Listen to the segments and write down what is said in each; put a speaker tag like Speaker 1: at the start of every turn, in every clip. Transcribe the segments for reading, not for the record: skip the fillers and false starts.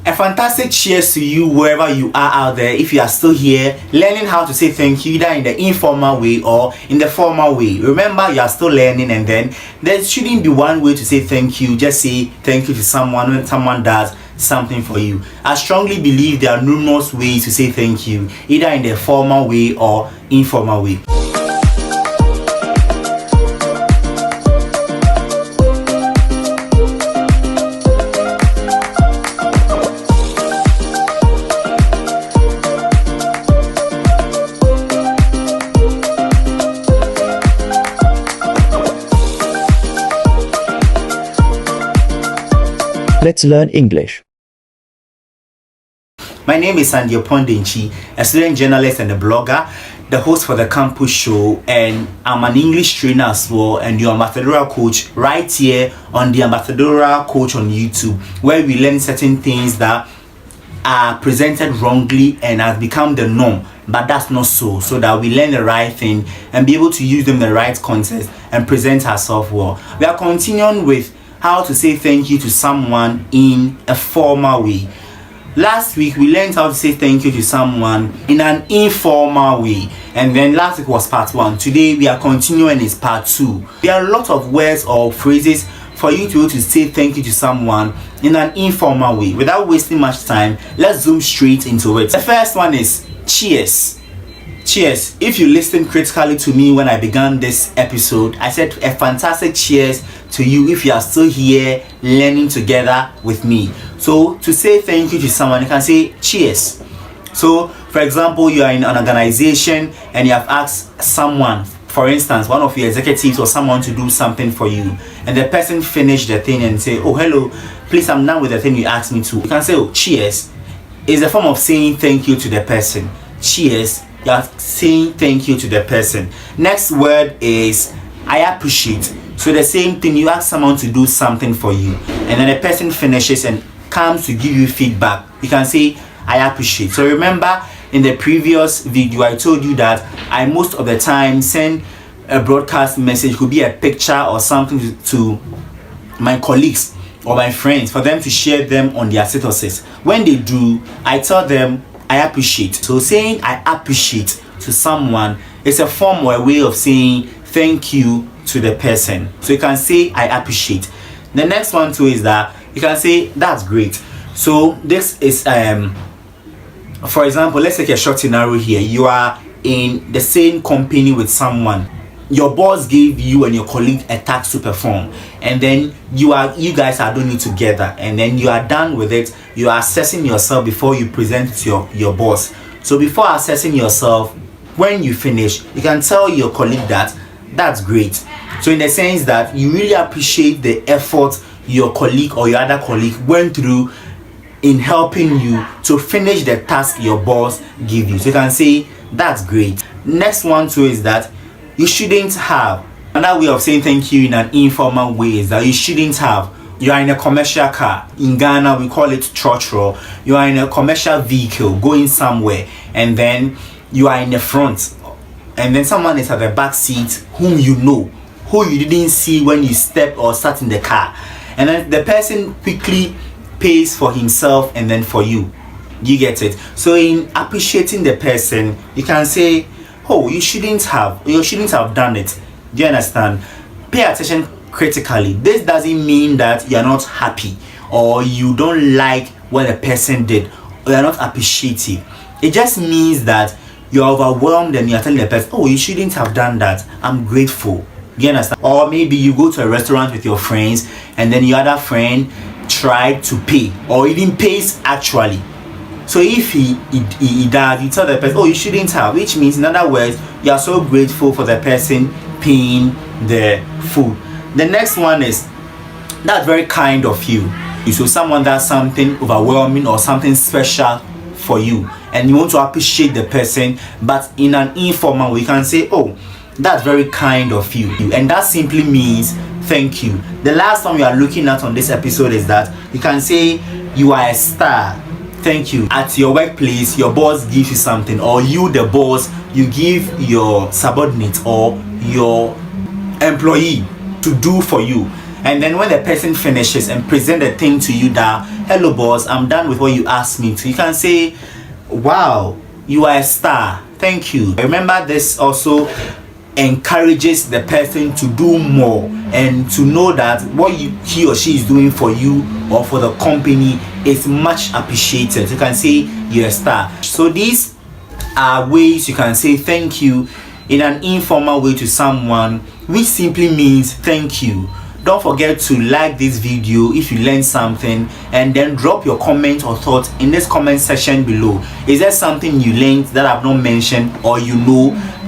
Speaker 1: A fantastic cheers to you wherever you are out there. If you are still here learning how to say thank you either in the informal way or in the formal way, remember you are still learning, and then there shouldn't be one way to say thank you. Just say thank you to someone when someone does something for you. I strongly believe there are numerous ways to say thank you, either in the formal way or informal way.
Speaker 2: Let's learn English.
Speaker 1: My name is Sandy Opondenchi, a student journalist and a blogger, the host for the campus show, and I'm an English trainer as well, and your ambassadorial coach right here on the ambassadorial coach on YouTube, where we learn certain things that are presented wrongly and has become the norm, but that's not so that we learn the right thing and be able to use them in the right context and present ourselves well. We are continuing with how to say thank you to someone in a formal way. Last week we learned how to say thank you to someone in an informal way, and then last week was part 1. Today we are continuing is part 2. There are a lot of words or phrases for you to be able to say thank you to someone in an informal way. Without wasting much time, let's zoom straight into it. The first one is cheers. Cheers. If you listened critically to me when I began this episode, I said a fantastic cheers to you if you are still here learning together with me. So to say thank you to someone, you can say cheers. So for example, you are in an organization and you have asked someone, for instance, one of your executives or someone to do something for you, and the person finished the thing and say, oh hello, please, I'm done with the thing you asked me to. You can say, oh, cheers. Is a form of saying thank you to the person. Cheers. You are saying thank you to the person. Next word is I appreciate. So the same thing, you ask someone to do something for you, and then the person finishes and comes to give you feedback. You can say I appreciate. So remember in the previous video I told you that I most of the time send a broadcast message, could be a picture or something to my colleagues or my friends for them to share them on their statuses. When they do, I tell them I appreciate. So saying I appreciate to someone is a form or a way of saying thank you to the person. So you can say I appreciate. The next one too is that you can say that's great. So this is for example, let's take a short scenario here. You are in the same company with someone. Your boss gave you and your colleague a task to perform, and then you guys are doing it together, and then you are done with it. You are assessing yourself before you present it to your boss. So before assessing yourself, when you finish, you can tell your colleague that that's great. So in the sense that you really appreciate the effort your colleague or your other colleague went through in helping you to finish the task your boss gave you. So you can say that's great. Next one too is that you shouldn't have. Another way of saying thank you in an informal way is that you shouldn't have. You are in a commercial car. In Ghana we call it trotro. You are in a commercial vehicle going somewhere, and then you are in the front, and then someone is at the back seat whom you know, who you didn't see when you stepped or sat in the car, and then the person quickly pays for himself and then for you. You get it? So in appreciating the person, you can say, oh, you shouldn't have done it. Do you understand? Pay attention critically. This doesn't mean that you're not happy or you don't like what the person did or you're not appreciative. It just means that you're overwhelmed and you're telling the person, oh, you shouldn't have done that, I'm grateful. Do you understand? Or maybe you go to a restaurant with your friends and then your other friend tried to pay or even pays actually. So if he does, you tell the person, oh, you shouldn't have, which means in other words, you are so grateful for the person paying the food. The next one is that's very kind of you. So someone does something overwhelming or something special for you and you want to appreciate the person, but in an informal way, you can say, oh, that's very kind of you, and that simply means thank you. The last one we are looking at on this episode is that you can say you are a star. Thank you. At your workplace, your boss gives you something, or you, the boss, you give your subordinate or your employee to do for you, And then when the person finishes and present the thing to you that, hello boss, I'm done with what you asked me to, you can say, wow, you are a star, thank you. Remember, this also encourages the person to do more and to know that what he or she is doing for you or for the company is much appreciated. You can say you're a star. So these are ways you can say thank you in an informal way to someone, which simply means thank you. Don't forget to like this video if you learned something, and then drop your comment or thought in this comment section below. Is there something you learned that I've not mentioned, or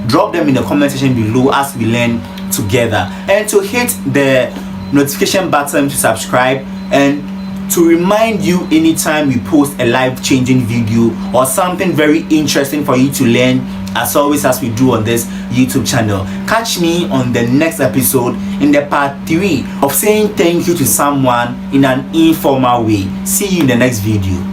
Speaker 1: drop them in the comment section below as we learn together. And to hit the notification button to subscribe, and to remind you anytime we post a life-changing video or something very interesting for you to learn, as always, as we do on this YouTube channel. Catch me on the next episode in the part 3 of saying thank you to someone in an informal way. See you in the next video.